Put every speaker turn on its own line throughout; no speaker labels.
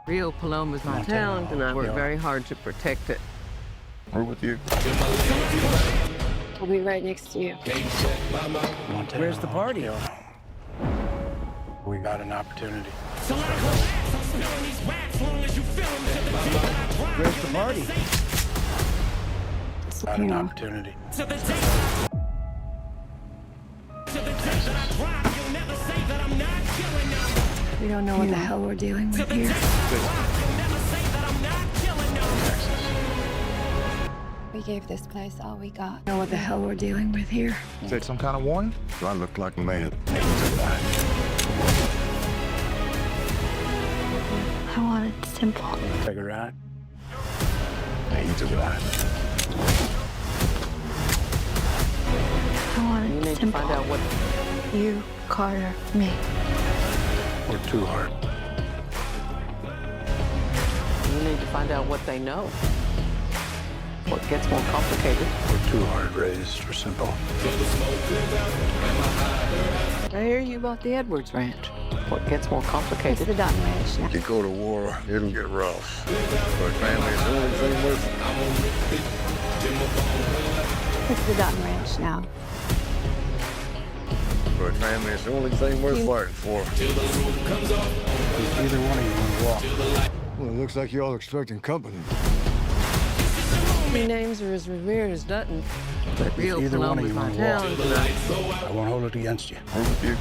Rio Paloma's my town, and I work very hard to protect it.
We're with you.
We'll be right next to you.
Where's the party?
We got an opportunity.
Where's the party?
Got an opportunity.
We don't know what the hell we're dealing with here. We gave this place all we got. Know what the hell we're dealing with here.
Is that some kind of warning? Do I look like a man?
I want it simple.
Take a ride.
Hey, you took it out.
I want
You
it
need to
simple.
find out what...
You, Carter, me.
We're too hard.
You need to find out what they know. What gets more complicated.
We're too hard raised or simple.
I hear you about the Edwards Ranch. What gets more
It's
complicated.
the Dutton Ranch now.
You go to war, it'll get rough. But family is the only thing worth
It's the Dutton Ranch now.
But family is the only thing worth fighting for.
Either one of you want to walk.
Well, it looks like you're all expecting company.
Three names are as revered as Dutton. But Rio
Either one of
Paloma's
you
my
want to
town,
walk.
and
I won't hold it against you.
We're with you.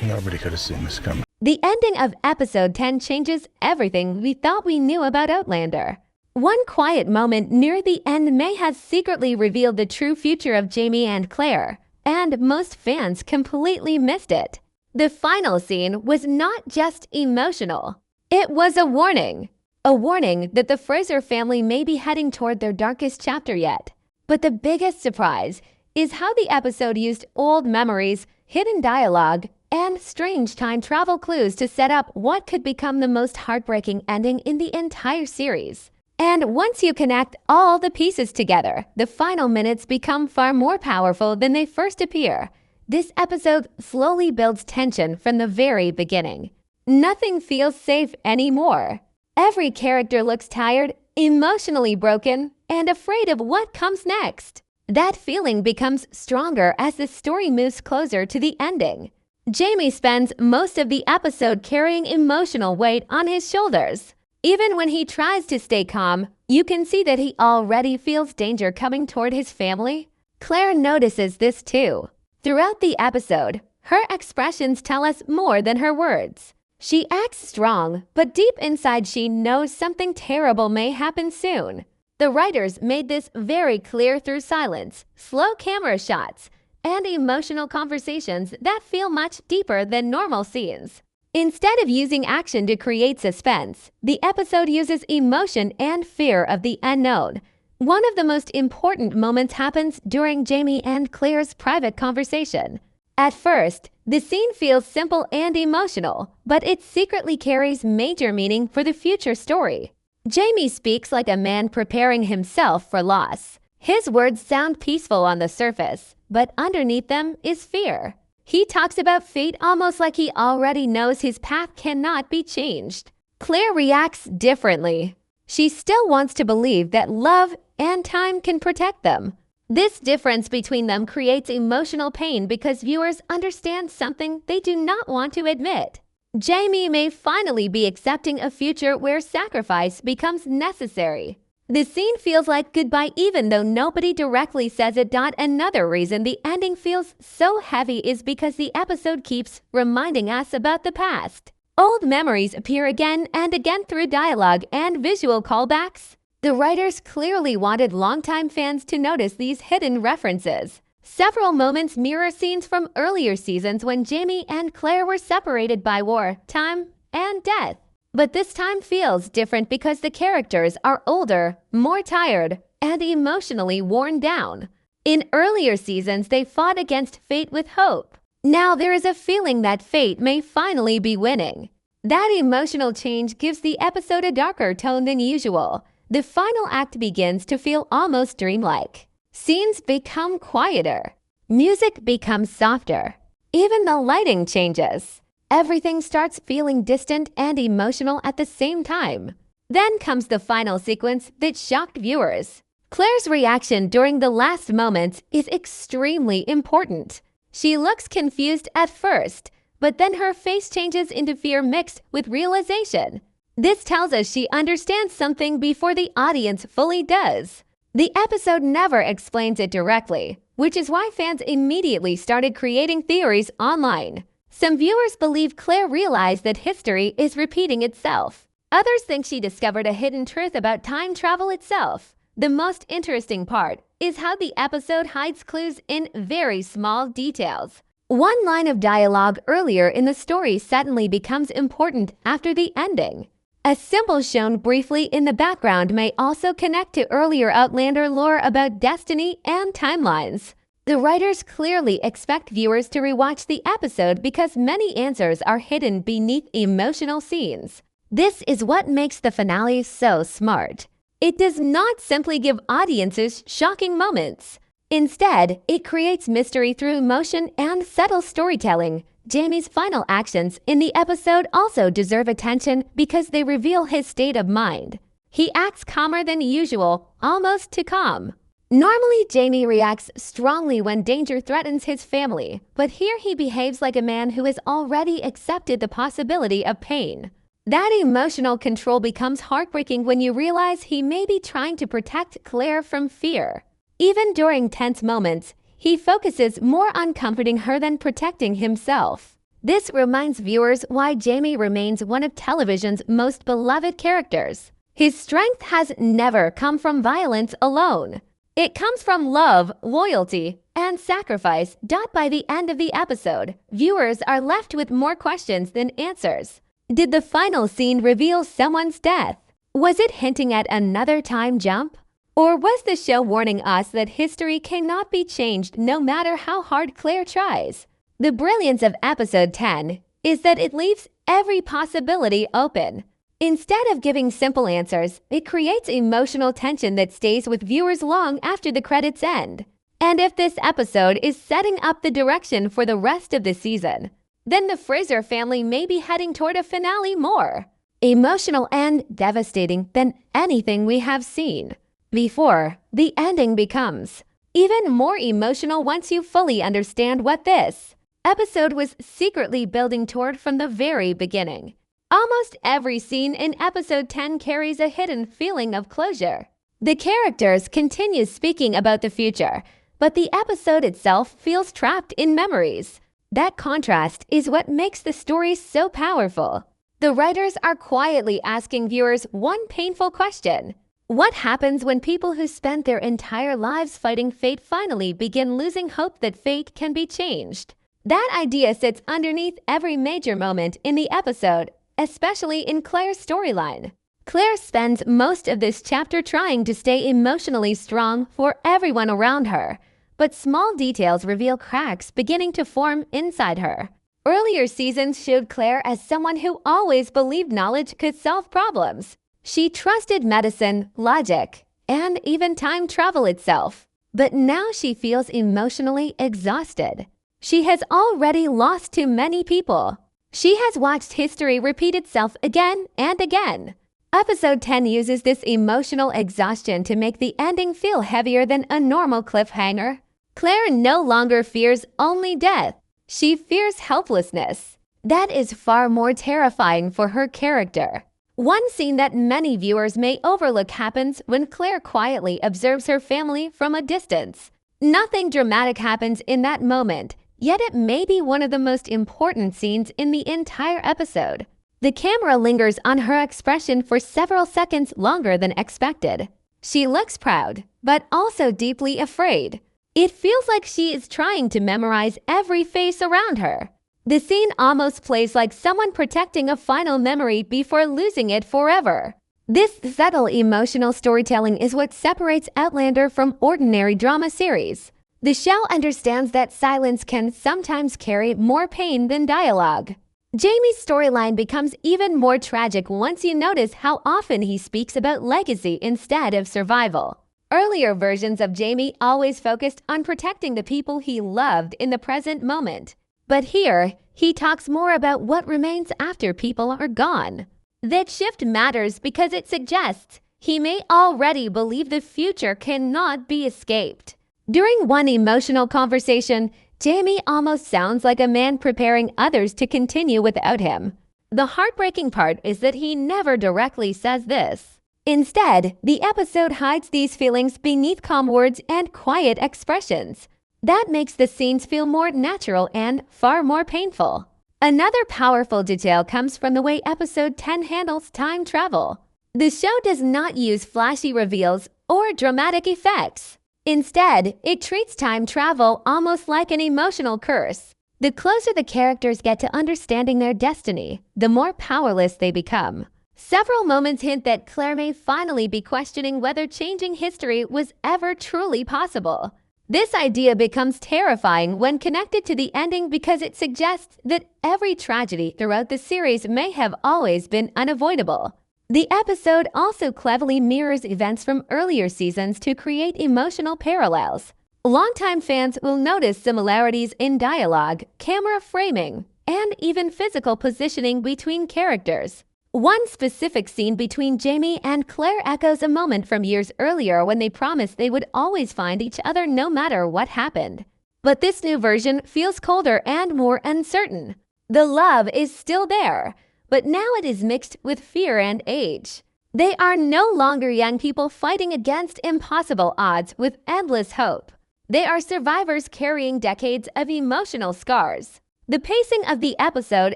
Nobody could have seen this coming.
The ending of episode 10 changes everything we thought we knew about Outlander. One quiet moment near the end may have secretly revealed the true future of Jamie and Claire, and most fans completely missed it. The final scene was not just emotional. It was a warning. A warning that the Fraser family may be heading toward their darkest chapter yet. But the biggest surprise is how the episode used old memories, hidden dialogue, and strange time travel clues to set up what could become the most heartbreaking ending in the entire series. And once you connect all the pieces together, the final minutes become far more powerful than they first appear. This episode slowly builds tension from the very beginning. Nothing feels safe anymore. Every character looks tired, emotionally broken, and afraid of what comes next. That feeling becomes stronger as the story moves closer to the ending. Jamie spends most of the episode carrying emotional weight on his shoulders. Even when he tries to stay calm, you can see that he already feels danger coming toward his family. Claire notices this too. Throughout the episode, her expressions tell us more than her words. She acts strong, but deep inside she knows something terrible may happen soon. The writers made this very clear through silence, slow camera shots, and emotional conversations that feel much deeper than normal scenes. Instead of using action to create suspense, the episode uses emotion and fear of the unknown. One of the most important moments happens during Jamie and Claire's private conversation. At first, the scene feels simple and emotional, but it secretly carries major meaning for the future story. Jamie speaks like a man preparing himself for loss. His words sound peaceful on the surface, but underneath them is fear. He talks about fate almost like he already knows his path cannot be changed. Claire reacts differently. She still wants to believe that love and time can protect them. This difference between them creates emotional pain because viewers understand something they do not want to admit. Jamie may finally be accepting a future where sacrifice becomes necessary. The scene feels like goodbye even though nobody directly says it. Another reason the ending feels so heavy is because the episode keeps reminding us about the past. Old memories appear again and again through dialogue and visual callbacks. The writers clearly wanted longtime fans to notice these hidden references. Several moments mirror scenes from earlier seasons when Jamie and Claire were separated by war, time, and death. But this time feels different because the characters are older, more tired, and emotionally worn down. In earlier seasons, they fought against fate with hope. Now there is a feeling that fate may finally be winning. That emotional change gives the episode a darker tone than usual. The final act begins to feel almost dreamlike. Scenes become quieter. Music becomes softer. Even the lighting changes. Everything starts feeling distant and emotional at the same time. Then comes the final sequence that shocked viewers. Claire's reaction during the last moments is extremely important. She looks confused at first, but then her face changes into fear mixed with realization. This tells us she understands something before the audience fully does. The episode never explains it directly, which is why fans immediately started creating theories online. Some viewers believe Claire realized that history is repeating itself. Others think she discovered a hidden truth about time travel itself. The most interesting part is how the episode hides clues in very small details. One line of dialogue earlier in the story suddenly becomes important after the ending. A symbol shown briefly in the background may also connect to earlier Outlander lore about destiny and timelines. The writers clearly expect viewers to rewatch the episode because many answers are hidden beneath emotional scenes. This is what makes the finale so smart. It does not simply give audiences shocking moments. Instead, it creates mystery through emotion and subtle storytelling. Jamie's final actions in the episode also deserve attention because they reveal his state of mind. He acts calmer than usual, almost too calm. Normally, Jamie reacts strongly when danger threatens his family, but here he behaves like a man who has already accepted the possibility of pain. That emotional control becomes heartbreaking when you realize he may be trying to protect Claire from fear. Even during tense moments, he focuses more on comforting her than protecting himself. This reminds viewers why Jamie remains one of television's most beloved characters. His strength has never come from violence alone. It comes from love, loyalty, and sacrifice. By the end of the episode, viewers are left with more questions than answers. Did the final scene reveal someone's death? Was it hinting at another time jump? Or was the show warning us that history cannot be changed no matter how hard Claire tries? The brilliance of episode 10 is that it leaves every possibility open. Instead of giving simple answers, it creates emotional tension that stays with viewers long after the credits end. And if this episode is setting up the direction for the rest of the season, then the Fraser family may be heading toward a finale more emotional and devastating than anything we have seen before. The ending becomes even more emotional once you fully understand what this episode was secretly building toward from the very beginning. Almost every scene in episode 10 carries a hidden feeling of closure. The characters continue speaking about the future, but the episode itself feels trapped in memories. That contrast is what makes the story so powerful. The writers are quietly asking viewers one painful question. What happens when people who spent their entire lives fighting fate finally begin losing hope that fate can be changed? That idea sits underneath every major moment in the episode, especially in Claire's storyline. Claire spends most of this chapter trying to stay emotionally strong for everyone around her, but small details reveal cracks beginning to form inside her. Earlier seasons showed Claire as someone who always believed knowledge could solve problems. She trusted medicine, logic, and even time travel itself. But now she feels emotionally exhausted. She has already lost too many people. She has watched history repeat itself again and again. Episode 10 uses this emotional exhaustion to make the ending feel heavier than a normal cliffhanger. Claire no longer fears only death. She fears helplessness. That is far more terrifying for her character. One scene that many viewers may overlook happens when Claire quietly observes her family from a distance. Nothing dramatic happens in that moment, yet it may be one of the most important scenes in the entire episode. The camera lingers on her expression for several seconds longer than expected. She looks proud, but also deeply afraid. It feels like she is trying to memorize every face around her. The scene almost plays like someone protecting a final memory before losing it forever. This subtle emotional storytelling is what separates Outlander from ordinary drama series. The show understands that silence can sometimes carry more pain than dialogue. Jamie's storyline becomes even more tragic once you notice how often he speaks about legacy instead of survival. Earlier versions of Jamie always focused on protecting the people he loved in the present moment. But here, he talks more about what remains after people are gone. That shift matters because it suggests he may already believe the future cannot be escaped. During one emotional conversation, Jamie almost sounds like a man preparing others to continue without him. The heartbreaking part is that he never directly says this. Instead, the episode hides these feelings beneath calm words and quiet expressions. That makes the scenes feel more natural and far more painful. Another powerful detail comes from the way episode 10 handles time travel. The show does not use flashy reveals or dramatic effects. Instead, it treats time travel almost like an emotional curse. The closer the characters get to understanding their destiny, the more powerless they become. Several moments hint that Claire may finally be questioning whether changing history was ever truly possible. This idea becomes terrifying when connected to the ending because it suggests that every tragedy throughout the series may have always been unavoidable. The episode also cleverly mirrors events from earlier seasons to create emotional parallels. Longtime fans will notice similarities in dialogue, camera framing, and even physical positioning between characters. One specific scene between Jamie and Claire echoes a moment from years earlier when they promised they would always find each other no matter what happened. But this new version feels colder and more uncertain. The love is still there, but now it is mixed with fear and age. They are no longer young people fighting against impossible odds with endless hope. They are survivors carrying decades of emotional scars. The pacing of the episode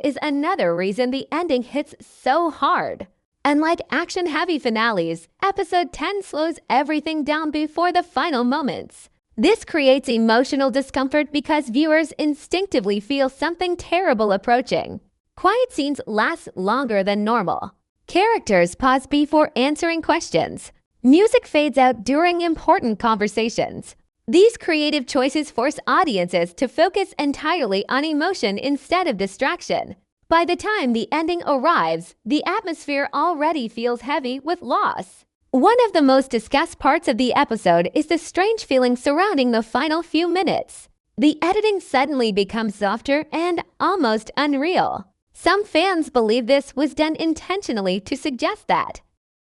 is another reason the ending hits so hard. Unlike action-heavy finales, episode 10 slows everything down before the final moments. This creates emotional discomfort because viewers instinctively feel something terrible approaching. Quiet scenes last longer than normal. Characters pause before answering questions. Music fades out during important conversations. These creative choices force audiences to focus entirely on emotion instead of distraction. By the time the ending arrives, the atmosphere already feels heavy with loss. One of the most discussed parts of the episode is the strange feeling surrounding the final few minutes. The editing suddenly becomes softer and almost unreal. Some fans believe this was done intentionally to suggest that